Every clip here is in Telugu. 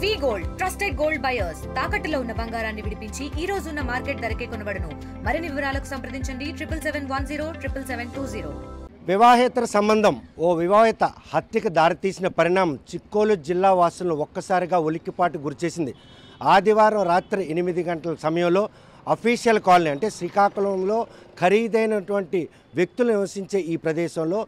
వి గోల్డ్ ట్రస్టెడ్ గోల్డ్ బయర్స్ తాకట్టులో ఉన్న బంగారాన్ని విడిపించి ఈ రోజు ఉన్న మార్కెట్ ధరకే కొనబడును. మరిన్ని వివరాలకు సంప్రదించండి 77107720. వివాహేతర సంబంధం ఓ వివాహిత హత్యకు దారితీసిన పరిణామం చిక్కోలు జిల్లా వాసులను ఒక్కసారిగా ఉలిక్కిపాటు గురిచేసింది. ఆదివారం రాత్రి 8 గంటల సమయంలో అఫీషియల్ కాలనీ అంటే శ్రీకాకుళంలో ఖరీదైనటువంటి వ్యక్తులు నివసించే ఈ ప్రదేశంలో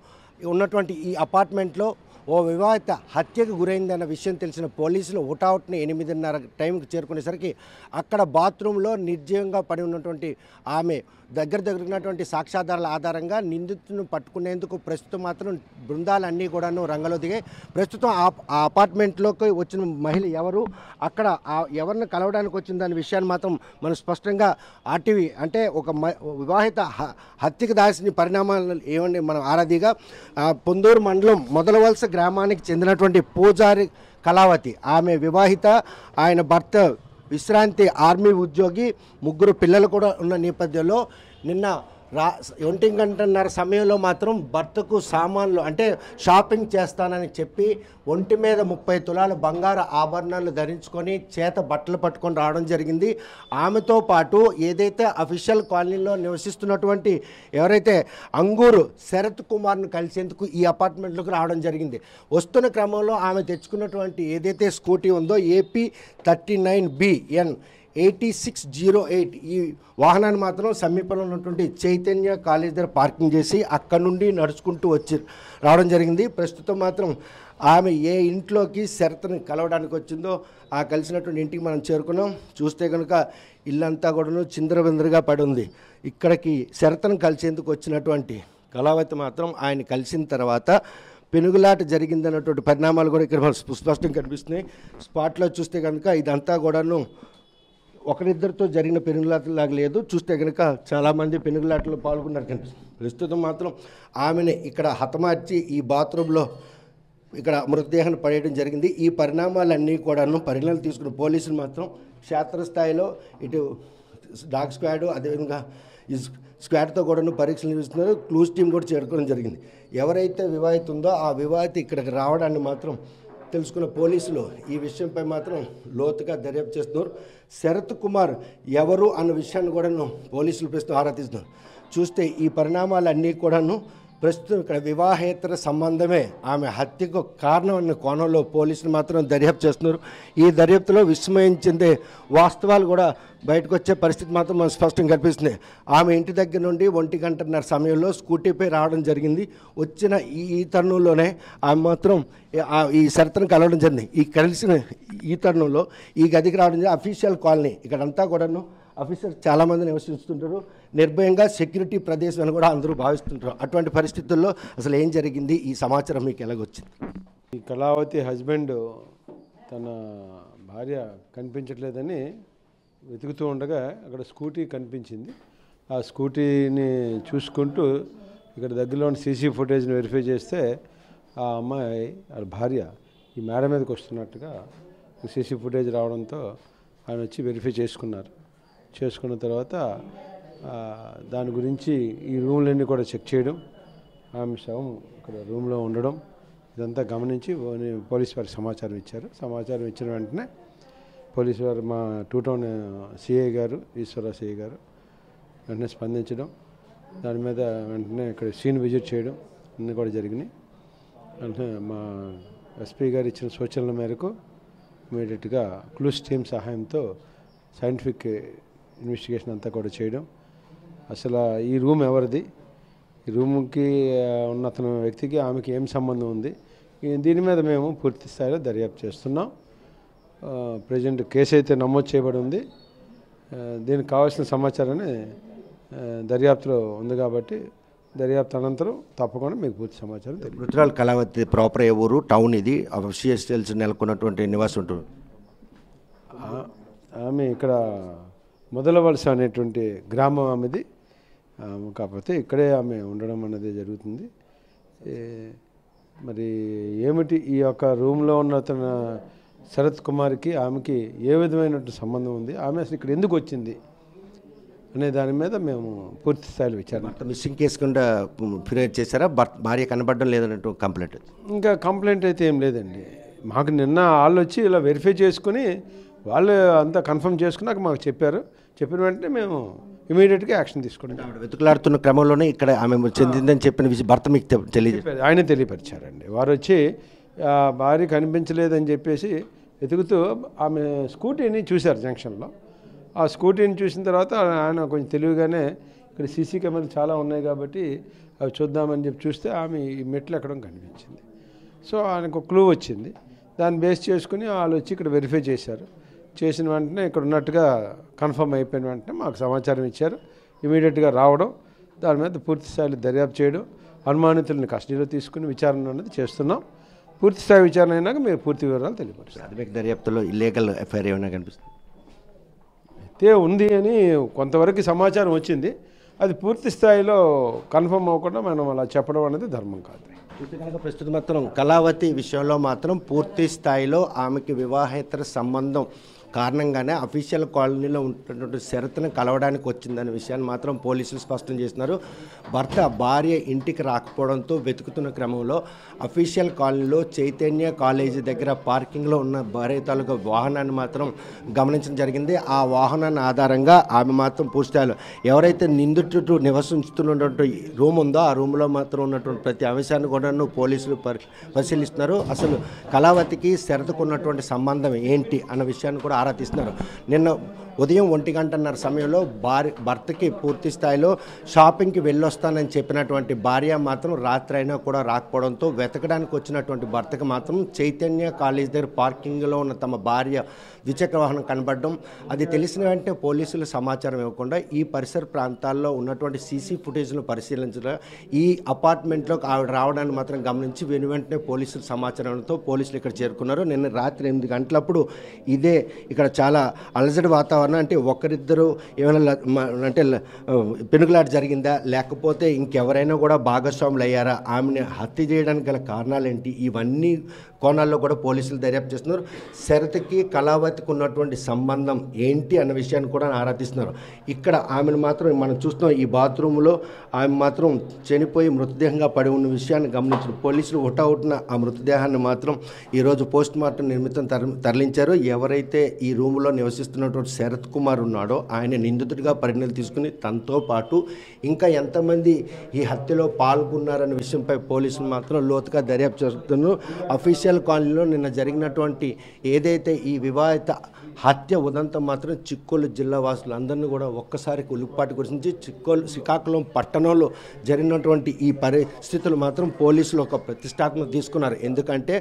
ఉన్నటువంటి ఈ అపార్ట్మెంట్లో ఓ వివాహిత హత్యకు గురైందన్న విషయం తెలిసిన పోలీసులు హుటాహుటిని 8:30 టైంకి చేరుకునేసరికి అక్కడ బాత్రూంలో నిర్జీవంగా పడి ఉన్నటువంటి ఆమె దగ్గరున్నటువంటి సాక్ష్యాధారాల ఆధారంగా నిందితులను పట్టుకునేందుకు ప్రస్తుతం మాత్రం బృందాలన్నీ కూడాను రంగంలో దిగాయి. ప్రస్తుతం ఆ అపార్ట్మెంట్లోకి వచ్చిన మహిళ ఎవరు, అక్కడ ఎవరిని కలవడానికి వచ్చిందనే విషయాన్ని మాత్రం మనం స్పష్టంగా ఆర్టీవీ అంటే ఒక వివాహిత హత్యకు దాల్సిన పరిణామాలు ఏమండి మనం ఆరాధిగా పొందూరు మండలం మొదలవలస గ్రామానికి చెందినటువంటి పూజారి కళావతి ఆమె వివాహిత, ఆయన భర్త విశ్రాంతి ఆర్మీ ఉద్యోగి, 3 పిల్లలు కూడా ఉన్న నేపథ్యంలో నిన్న 1 గంటన్నర సమయంలో మాత్రం భర్తకు సామాన్లు అంటే షాపింగ్ చేస్తానని చెప్పి ఒంటి మీద 30 తులాల బంగారు ఆభరణాలు ధరించుకొని చేత బట్టలు పట్టుకొని రావడం జరిగింది. ఆమెతో పాటు ఏదైతే అఫీషియల్ కాలనీలో నివసిస్తున్నటువంటి ఎవరైతే అంగూరు శరత్ కుమార్ను కలిసేందుకు ఈ అపార్ట్మెంట్లోకి రావడం జరిగింది. వస్తున్న క్రమంలో ఆమె తెచ్చుకున్నటువంటి ఏదైతే స్కూటీ ఉందో AP 39BN 8608 ఈ వాహనాన్ని మాత్రం సమీపంలో ఉన్నటువంటి చైతన్య కాలేజ్ దగ్గర పార్కింగ్ చేసి అక్కడి నుండి నడుచుకుంటూ వచ్చి రావడం జరిగింది. ప్రస్తుతం మాత్రం ఆమె ఏ ఇంట్లోకి శరత్ని కలవడానికి వచ్చిందో ఆ కలిసినటువంటి ఇంటికి మనం చేరుకున్నాం. చూస్తే కనుక ఇల్లంతా కూడాను చిందరబిందరగా పడి ఉంది. ఇక్కడికి శరత్ను కలిసేందుకు వచ్చినటువంటి కళావతి మాత్రం ఆయన కలిసిన తర్వాత పెనుగులాట జరిగిందన్నటువంటి పరిణామాలు కూడా ఇక్కడ స్పష్టంగా కనిపిస్తున్నాయి. స్పాట్లో చూస్తే కనుక ఇదంతా కూడాను ఒకరిద్దరితో జరిగిన పెనుగులాటలాగా లేదు. చూస్తే కనుక చాలామంది పెనుగులాటలో పాల్గొన్నారు కనిపిస్తుంది. ప్రస్తుతం మాత్రం ఆమెని ఇక్కడ హతమార్చి ఈ బాత్రూంలో ఇక్కడ మృతదేహాన్ని పడేయడం జరిగింది. ఈ పరిణామాలన్నీ కూడాను పరిగణనలు తీసుకున్న పోలీసులు మాత్రం క్షేత్రస్థాయిలో ఇటు డాగ్ స్క్వాడ్ అదేవిధంగా ఈ స్క్వాడ్తో కూడాను పరీక్షలు నిర్వహిస్తున్నారు. క్లూస్ టీం కూడా చేరుకోవడం జరిగింది. ఎవరైతే వివాహిత ఉందో ఆ వివాహిత ఇక్కడికి రావడాన్ని మాత్రం తెలుసుకున్న పోలీసులు ఈ విషయంపై మాత్రం లోతుగా దర్యాప్తు చేస్తున్నారు. శరత్ కుమార్ ఎవరు అన్న విషయాన్ని కూడాను పోలీసులు ప్రస్తుతం ఆరా తీస్తున్నారు. చూస్తే ఈ పరిణామాలన్నీ కూడాను ప్రస్తుతం ఇక్కడ వివాహేతర సంబంధమే ఆమె హత్యకు కారణం అన్న కోణంలో పోలీసులు మాత్రం దర్యాప్తు చేస్తున్నారు. ఈ దర్యాప్తులో విస్మయం చెందే వాస్తవాలు కూడా బయటకు వచ్చే పరిస్థితి మాత్రం మనకు స్పష్టంగా కనిపిస్తుంది. ఆమె ఇంటి దగ్గర నుండి 1 గంటన్నర సమయంలో స్కూటీపై రావడం జరిగింది. వచ్చిన ఈ తరుణంలోనే ఆమె మాత్రం ఈ శరత్ను కలవడం జరిగింది. ఈ కలిసిన ఈ తరుణంలో ఈ గదికి రావడం జరిగింది. అఫీషియల్ కాలనీ ఇక్కడంతా కూడాను ఆఫీసర్స్ చాలామంది నివసిస్తుంటారు. నిర్భయంగా సెక్యూరిటీ ప్రదేశం అని కూడా అందరూ భావిస్తుంటారు. అటువంటి పరిస్థితుల్లో అసలు ఏం జరిగింది, ఈ సమాచారం మీకు ఎలాగొచ్చింది? ఈ కళావతి హస్బెండ్ తన భార్య కనిపించట్లేదని వెతుకుతూ ఉండగా అక్కడ స్కూటీ కనిపించింది. ఆ స్కూటీని చూసుకుంటూ ఇక్కడ దగ్గరలో ఉన్న CC ఫుటేజ్ని వెరిఫై చేస్తే ఆ అమ్మాయి వాళ్ళ భార్య ఈ మేడ మీదకి వస్తున్నట్టుగా CC ఫుటేజ్ రావడంతో ఆయన వచ్చి వెరిఫై చేసుకున్న తర్వాత దాని గురించి ఈ రూమ్లన్నీ కూడా చెక్ చేయడం, ఆమె శవం ఇక్కడ రూమ్లో ఉండడం ఇదంతా గమనించి పోలీసు వారికి సమాచారం ఇచ్చారు. సమాచారం ఇచ్చిన వెంటనే పోలీసు వారు మా 2 టౌన్ CI గారు ఈశ్వరరావు CI గారు వెంటనే స్పందించడం, దాని మీద వెంటనే ఇక్కడ సీన్ విజిట్ చేయడం అన్నీ కూడా జరిగినాయి. వెంటనే మా SP గారు ఇచ్చిన సూచనల మేరకు ఇమీడియట్గా క్లూస్ టీమ్ సహాయంతో సైంటిఫిక్ ఇన్వెస్టిగేషన్ అంతా కూడా చేయడం, అసలు ఈ రూమ్ ఎవరిది, ఈ రూమ్కి ఉన్న అతను వ్యక్తికి ఆమెకి ఏం సంబంధం ఉంది, దీని మీద మేము పూర్తి స్థాయిలో దర్యాప్తు చేస్తున్నాం. ప్రజెంట్ కేసు అయితే నమోదు చేయబడి ఉంది. దీనికి కావాల్సిన సమాచారాన్ని దర్యాప్తులో ఉంది కాబట్టి దర్యాప్తు అనంతరం తప్పకుండా మీకు పూర్తి సమాచారం తెలియదు. మృతురాలు కళావతి ప్రాపర్ ఊరు టౌన్ ఇది అఫీషియల్స్ నెలకొన్నటువంటి నివాసం ఉంటుంది. ఆమె ఇక్కడ మొదలవలస అనేటువంటి గ్రామం ఆమెది, కాకపోతే ఇక్కడే ఆమె ఉండడం అనేది జరుగుతుంది. మరి ఏమిటి ఈ యొక్క రూమ్లో ఉన్న తన శరత్ కుమార్కి ఆమెకి ఏ విధమైనటువంటి సంబంధం ఉంది, ఆమె అసలు ఇక్కడ ఎందుకు వచ్చింది అనే దాని మీద మేము పూర్తి స్థాయిలో విచారణ. మిస్సింగ్ కేసు కింద ఫిర్యాదు చేశారా? భార్య కనబడడం లేదన్నట్టు కంప్లైంట్? ఇంకా కంప్లైంట్ అయితే ఏం లేదండి. మాకు నిన్న వాళ్ళు వచ్చి ఇలా వెరిఫై చేసుకుని వాళ్ళు అంతా కన్ఫర్మ్ చేసుకున్నాక మాకు చెప్పిన వెంటనే మేము ఇమీడియట్గా యాక్షన్ తీసుకుంటాం. ఆవిడ వెతుకులాడుతున్న క్రమంలోనే ఇక్కడ ఆమె చెందిందని చెప్పిన విషయం భర్త మీకు తెలియదు? ఆయన తెలియపరిచారండి. వారు వచ్చి భార్య కనిపించలేదని చెప్పేసి వెతుకుతూ ఆమె స్కూటీని చూశారు జంక్షన్లో. ఆ స్కూటీని చూసిన తర్వాత ఆయన కొంచెం తెలివిగానే ఇక్కడ సీసీ కెమెరాలు చాలా ఉన్నాయి కాబట్టి అవి చూద్దామని చెప్పి చూస్తే ఆమె ఈ మెట్లు ఎక్కడం కనిపించింది. సో ఆయనకు ఒక క్లూ వచ్చింది. దాన్ని బేస్ చేసుకుని వాళ్ళు వచ్చి ఇక్కడ వెరిఫై చేశారు. చేసిన వెంటనే ఇక్కడ ఉన్నట్టుగా కన్ఫర్మ్ అయిపోయిన వెంటనే మాకు సమాచారం ఇచ్చారు. ఇమీడియట్గా రావడం, దాని మీద పూర్తి స్థాయిలో దర్యాప్తు చేయడం, అనుమానితులను కస్టడీలో తీసుకుని విచారణ అనేది చేస్తున్నాం. పూర్తి స్థాయి విచారణ అయినాక మీరు పూర్తి వివరాలు తెలియపరుస్తారు. ప్రాథమిక దర్యాప్తులో ఇల్లీగల్ ఎఫ్ఐఆర్ ఏమైనా కనిపిస్తుంది అయితే ఉంది అని కొంతవరకు సమాచారం వచ్చింది. అది పూర్తి స్థాయిలో కన్ఫర్మ్ అవ్వకుండా మనం అలా చెప్పడం అనేది ధర్మం కాదు. ప్రస్తుతం మాత్రం కళావతి విషయంలో మాత్రం పూర్తి స్థాయిలో ఆమెకి వివాహేతర సంబంధం కారణంగానే అఫీషియల్ కాలనీలో ఉంటున్నటువంటి షరతును కలవడానికి వచ్చిందనే విషయాన్ని మాత్రం పోలీసులు స్పష్టం చేస్తున్నారు. భర్త భార్య ఇంటికి రాకపోవడంతో వెతుకుతున్న క్రమంలో అఫీషియల్ కాలనీలో చైతన్య కాలేజీ దగ్గర పార్కింగ్లో ఉన్న భార్య తాలూకా వాహనాన్ని మాత్రం గమనించడం జరిగింది. ఆ వాహనాన్ని ఆధారంగా ఆమె మాత్రం పూర్తిస్థాయిలో ఎవరైతే నిందితుడు నివసించుతున్నటువంటి రూమ్ ఉందో ఆ రూమ్లో మాత్రం ఉన్నటువంటి ప్రతి అంశాన్ని కూడా పోలీసులు పరిశీలిస్తున్నారు. అసలు కళావతికి షరతుకున్నటువంటి సంబంధం ఏంటి అన్న విషయాన్ని కూడా ఆరా తీస్తున్నారు. నిన్న ఉదయం 1:30 సమయంలో భర్తకి పూర్తి స్థాయిలో షాపింగ్కి వెళ్ళొస్తానని చెప్పినటువంటి భార్య మాత్రం రాత్రి అయినా కూడా రాకపోవడంతో వెతకడానికి వచ్చినటువంటి భర్తకి మాత్రం చైతన్య కాలేజ్ దగ్గర పార్కింగ్లో ఉన్న తమ భార్య ద్విచక్ర వాహనం కనబడడం, అది తెలిసిన వెంటనే పోలీసులు సమాచారం ఇవ్వకుండా ఈ పరిసర ప్రాంతాల్లో ఉన్నటువంటి సీసీ ఫుటేజ్ను పరిశీలించడం, ఈ అపార్ట్మెంట్లోకి ఆవిడ రావడాన్ని మాత్రం గమనించి వెంటనే పోలీసులు సమాచారంతో పోలీసులు ఇక్కడ చేరుకున్నారు. నిన్న రాత్రి 8 గంటలప్పుడు ఇదే ఇక్కడ చాలా అలజడి వాతావరణం, అంటే ఒకరిద్దరు ఏమైనా అంటే పెనుగులాట జరిగిందా లేకపోతే ఇంకెవరైనా కూడా భాగస్వాములు అయ్యారా, ఆమెను హత్య చేయడానికి గల కారణాలేంటి, ఇవన్నీ కోణాల్లో కూడా పోలీసులు దర్యాప్తు చేస్తున్నారు. శరత్కి కళావతికి ఉన్నటువంటి సంబంధం ఏంటి అన్న విషయాన్ని కూడా ఆరాధిస్తున్నారు. ఇక్కడ ఆమెను మాత్రం మనం చూస్తున్నాం, ఈ బాత్రూంలో ఆమె మాత్రం చనిపోయి మృతదేహంగా పడి ఉన్న విషయాన్ని గమనించారు పోలీసులు. హుటాహుటిన ఆ మృతదేహాన్ని మాత్రం ఈరోజు పోస్ట్ మార్టం నిమిత్తం తరలించారు. ఎవరైతే ఈ రూమ్లో నివసిస్తున్నటువంటి శరత్ కుమార్ ఉన్నాడో ఆయన నిందితుడిగా పరిణతి తీసుకుని తనతో పాటు ఇంకా ఎంతమంది ఈ హత్యలో పాల్గొన్నారనే విషయంపై పోలీసులు మాత్రం లోతుగా దర్యాప్తు చేస్తున్నారు. అఫీషియల్ కాలనీలో నిన్న జరిగినటువంటి ఏదైతే ఈ వివాహిత హత్య ఉదంతం మాత్రం చిక్కోలు జిల్లా వాసులందరినీ కూడా ఒక్కసారి ఉలిక్పాటి గురించి శ్రీకాకుళం పట్టణంలో జరిగినటువంటి ఈ పరిస్థితులు మాత్రం పోలీసులు ఒక ప్రతిష్టాత్మక తీసుకున్నారు. ఎందుకంటే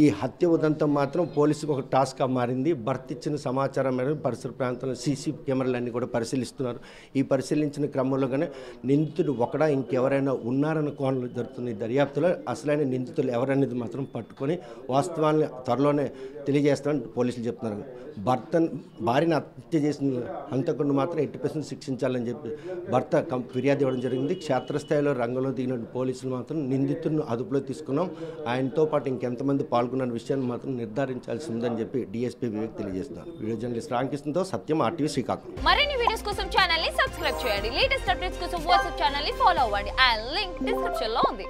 ఈ హత్య ఉదంతం మాత్రం పోలీసుకు ఒక టాస్క్గా మారింది. భర్త ఇచ్చిన సమాచారం మేరకు పరిసర ప్రాంతంలో సీసీ కెమెరాలన్నీ కూడా పరిశీలిస్తున్నారు. ఈ పరిశీలించిన క్రమంలోగానే నిందితుడు ఒకడా ఇంకెవరైనా ఉన్నారన్న కోణంలో జరుగుతున్న ఈ దర్యాప్తులో అసలైన నిందితులు ఎవరనేది మాత్రం పట్టుకొని వాస్తవాన్ని త్వరలోనే తెలియజేస్తామని పోలీసులు చెప్తున్నారు. భార్యను హత్య చేసిన హంతకుడిని మాత్రం 80% శిక్షించాలని చెప్పి భర్త ఫిర్యాదు ఇవ్వడం జరిగింది. క్షేత్రస్థాయిలో రంగంలో దిగిన పోలీసులు మాత్రం నిందితులను అదుపులో తీసుకున్నాం, ఆయనతో పాటు ఇంకెంతమంది పాల్గొన్న విషయాన్ని మాత్రం నిర్ధారించాల్సి ఉందని చెప్పి డీఎస్పీ వివేక్ తెలియజేస్తున్నారు. వీడియో జర్నలిస్ట్ రామకృష్ణతో సత్యం, RTV శ్రీకాకుళం. మరిన్ని వీడియోస్ కోసం ఛానల్ ని సబ్స్క్రైబ్ చేయండి. లేటెస్ట్ అప్డేట్స్ కోసం వాట్సాప్ ఛానల్ ని ఫాలో అవ్వండి. ఆ లింక్ డిస్క్రిప్షన్ లో ఉంది.